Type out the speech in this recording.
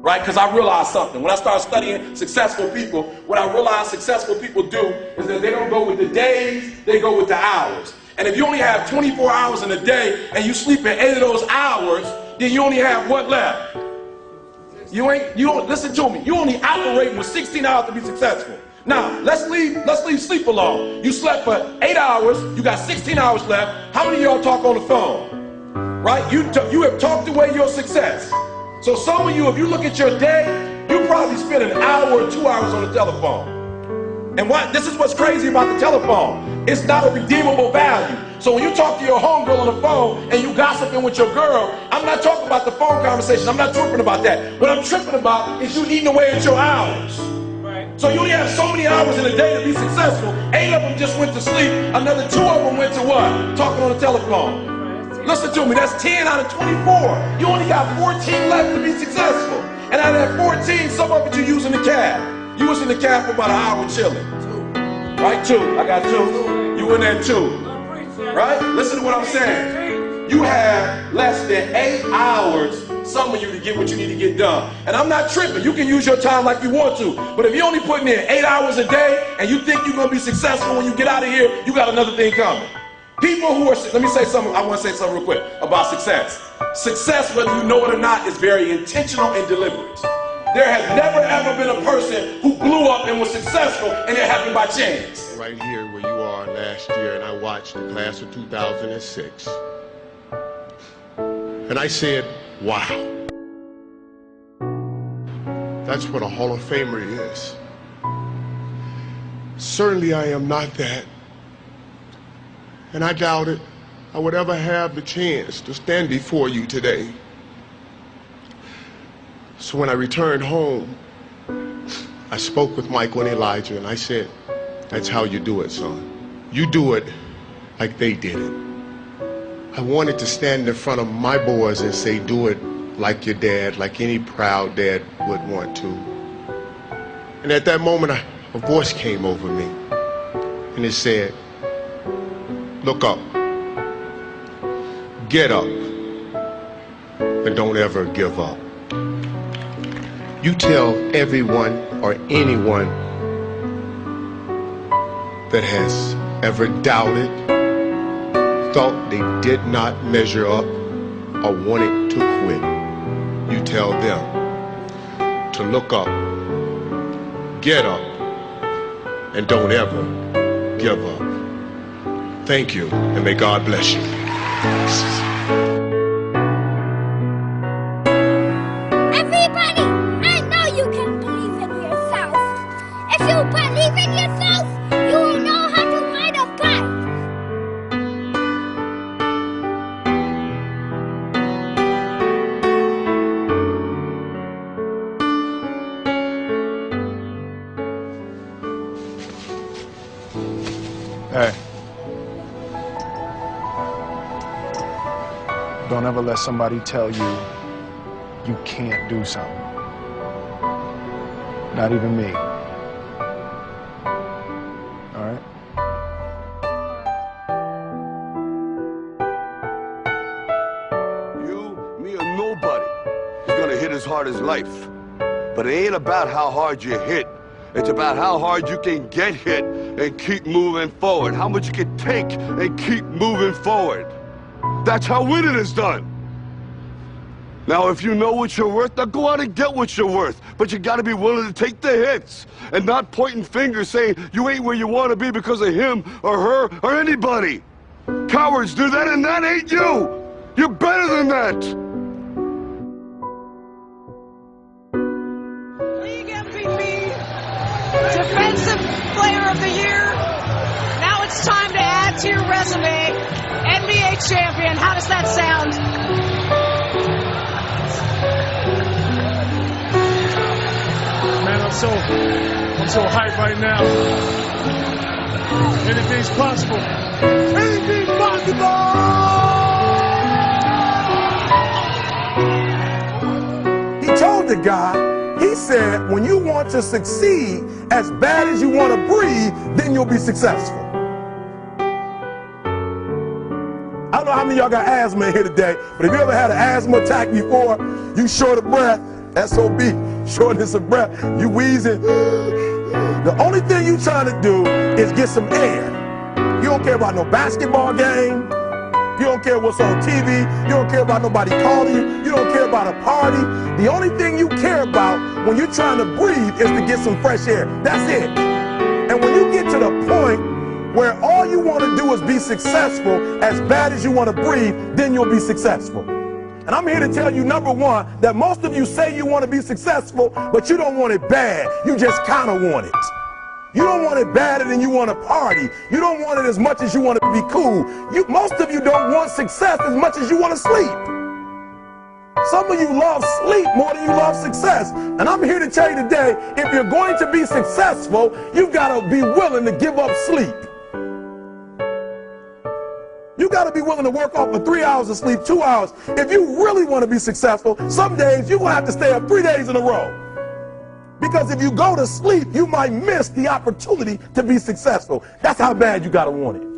right? Because I realized something. When I started studying successful people, what I realized successful people do is that they don't go with the days, they go with the hours. And if you only have 24 hours in a day and you sleep in 8 of those hours, then you only have what left? Listen to me, you only operate with 16 hours to be successful. Now, let's leave sleep alone. You slept for 8 hours, you got 16 hours left. How many of y'all talk on the phone? Right? You have talked away your success. So some of you, if you look at your day, you probably spend an hour or 2 hours on the telephone. And this is what's crazy about the telephone. It's not a redeemable value. So when you talk to your homegirl on the phone and you gossiping with your girl, I'm not talking about the phone conversation. I'm not tripping about that. What I'm tripping about is you eating away at your hours. Right. So you only have so many hours in a day to be successful. 8 of them just went to sleep. Another 2 of them went to what? Talking on the telephone. Right. Listen to me, that's 10 out of 24. You only got 14 left to be successful. And out of that 14, some of it you're using the cab. You was in the cab for about an hour chilling. 2. Right, 2. I got 2. You in there 2. Right? Listen to what I'm saying. You have less than 8 hours, some of you, to get what you need to get done. And I'm not tripping. You can use your time like you want to. But if you're only putting in 8 hours a day and you think you're going to be successful when you get out of here, you got another thing coming. People who are, let me say something, I want to say something real quick about success. Success, whether you know it or not, is very intentional and deliberate. There has never ever been a person who blew up and was successful and it happened by chance. Right here where you are last year, and I watched the class of 2006. And I said, wow. That's what a Hall of Famer is. Certainly I am not that. And I doubted I would ever have the chance to stand before you today. So when I returned home, I spoke with Michael and Elijah, and I said, that's how you do it, son. You do it like they did it. I wanted to stand in front of my boys and say, do it like your dad, like any proud dad would want to. And at that moment, a voice came over me, and it said, look up, get up, and don't ever give up. You tell everyone or anyone that has ever doubted, thought they did not measure up, or wanted to quit, you tell them to look up, get up, and don't ever give up. Thank you, and may God bless you. Everybody, I know you can believe in yourself. If you believe in yourself, you will know how to ride a bike. Hey. Don't ever let somebody tell you you can't do something. Not even me. All right? You, me, or nobody is gonna hit as hard as life. But it ain't about how hard you hit. It's about how hard you can get hit and keep moving forward. How much you can take and keep moving forward. That's how winning is done. Now, if you know what you're worth, now go out and get what you're worth. But you gotta be willing to take the hits and not pointing fingers saying you ain't where you want to be because of him or her or anybody. Cowards do that, and that ain't you. You're better than that. League MVP, Defensive Player of the Year. Now it's time to add to your resume. NBA champion. How does that sound? Man, I'm so hyped right now. Anything's possible. Anything's possible! He told the guy, he said, when you want to succeed as bad as you want to breathe, then you'll be successful. I don't know how many of y'all got asthma in here today, but if you ever had an asthma attack before, you short of breath, SOB, shortness of breath. You wheezing. The only thing you trying to do is get some air. You don't care about no basketball game. You don't care what's on TV. You don't care about nobody calling you. You don't care about a party. The only thing you care about when you're trying to breathe is to get some fresh air. That's it. And when you get to the point where all you want to do is be successful as bad as you want to breathe, then you'll be successful. And I'm here to tell you, number one, that most of you say you want to be successful, but you don't want it bad. You just kind of want it. You don't want it badder than you want to party. You don't want it as much as you want to be cool. Most of you don't want success as much as you want to sleep. Some of you love sleep more than you love success. And I'm here to tell you today, if you're going to be successful, you've got to be willing to give up sleep. You got to be willing to work off for 3 hours of sleep, 2 hours. If you really want to be successful, some days you're going to have to stay up 3 days in a row. Because if you go to sleep, you might miss the opportunity to be successful. That's how bad you got to want it.